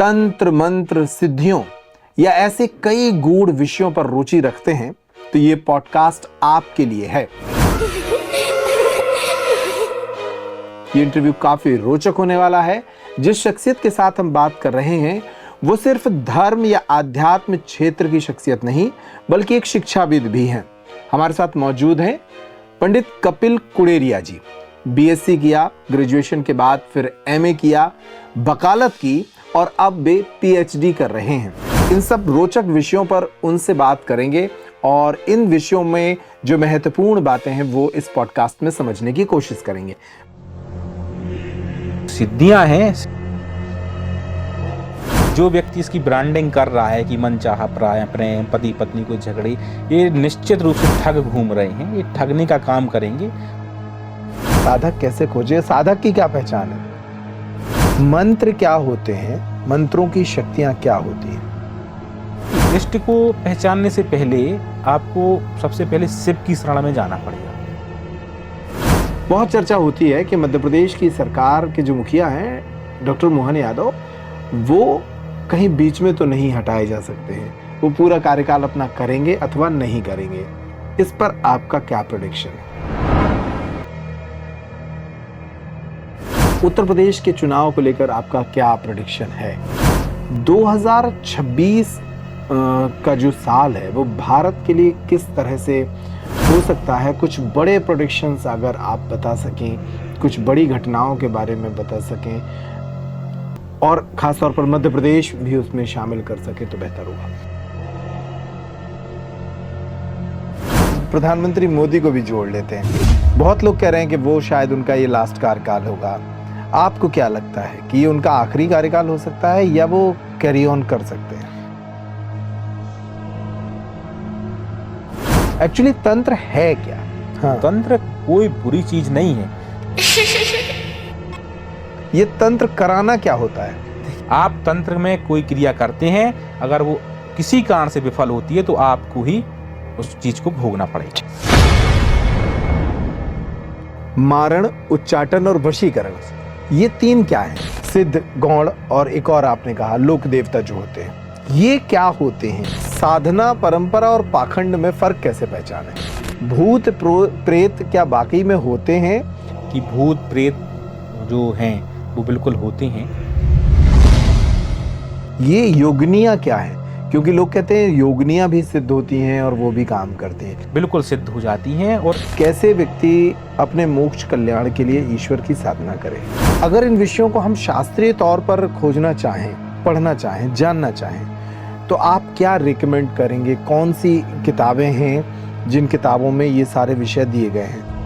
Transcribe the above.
तंत्र मंत्र सिद्धियों या ऐसे कई गूढ़ विषयों पर रुचि रखते हैं तो ये पॉडकास्ट आपके लिए है। ये इंटरव्यू काफी रोचक होने वाला है। जिस शख्सियत के साथ हम बात कर रहे हैं वो सिर्फ धर्म या आध्यात्म क्षेत्र की शख्सियत नहीं बल्कि एक शिक्षाविद भी हैं। हमारे साथ मौजूद हैं पंडित कपिल कुड़ेरिया जी। बीएससी किया, ग्रेजुएशन के बाद फिर एमए किया, वकालत की और अब वे पीएचडी कर रहे हैं। इन सब रोचक विषयों पर उनसे बात करेंगे और इन विषयों में जो महत्वपूर्ण बातें हैं वो इस पॉडकास्ट में समझने की कोशिश करेंगे। सिद्धियां हैं, जो व्यक्ति इसकी ब्रांडिंग कर रहा है कि मनचाहा प्रेम, पति पत्नी को झगड़े, ये निश्चित रूप से ठग घूम रहे हैं। ये ठगने का काम करेंगे। साधक कैसे खोजे? साधक की क्या पहचान है? मंत्र क्या होते हैं? मंत्रों की शक्तियां क्या होती हैं? इष्ट को पहचानने से पहले आपको सबसे पहले शिव की शरण में जाना पड़ेगा। बहुत चर्चा होती है कि मध्य प्रदेश की सरकार के जो मुखिया हैं डॉक्टर मोहन यादव, वो कहीं बीच में तो नहीं हटाए जा सकते हैं। वो पूरा कार्यकाल अपना करेंगे अथवा नहीं करेंगे। इस पर आपका क्या प्रेडिक्शन है? उत्तर प्रदेश के चुनाव को लेकर आपका क्या प्रेडिक्शन है? 2026 का जो साल है वो भारत के लिए किस तरह से हो सकता है? कुछ बड़े प्रेडिक्शंस अगर आप बता सकें, कुछ बड़ी घटनाओं के बारे में बता सकें और खासतौर पर मध्य प्रदेश भी उसमें शामिल कर सके तो बेहतर होगा। प्रधानमंत्री मोदी को भी जोड़ लेते हैं। बहुत लोग कह रहे हैं कि वो शायद उनका ये लास्ट कार्यकाल होगा। आपको क्या लगता है कि ये उनका आखिरी कार्यकाल हो सकता है या वो कैरी ऑन कर सकते हैं? एक्चुअली तंत्र है क्या? हाँ। तंत्र कोई बुरी चीज नहीं है। ये तंत्र कराना क्या होता है? आप तंत्र में कोई क्रिया करते हैं, अगर वो किसी कारण से विफल होती है तो आपको ही उस चीज को भोगना पड़ेगा। मारण, उच्चाटन और वशीकरण, ये तीन क्या है? सिद्ध, गौण और एक और आपने कहा लोक देवता जो होते हैं, ये क्या होते हैं? साधना, परंपरा और पाखंड में फर्क कैसे पहचानें? भूत प्रेत क्या वाकई में होते हैं? कि भूत प्रेत जो हैं वो बिल्कुल होते हैं। ये योगनियां क्या है? क्योंकि लोग कहते हैं योगनियां भी सिद्ध होती हैं और वो भी काम करती हैं। बिल्कुल सिद्ध हो जाती हैं। और कैसे व्यक्ति अपने मोक्ष कल्याण के लिए ईश्वर की साधना करे? अगर इन विषयों को हम शास्त्रीय तौर पर खोजना चाहें, पढ़ना चाहें, जानना चाहें तो आप क्या रिकमेंड करेंगे? कौन सी किताबें हैं जिन किताबों में ये सारे विषय दिए गए हैं?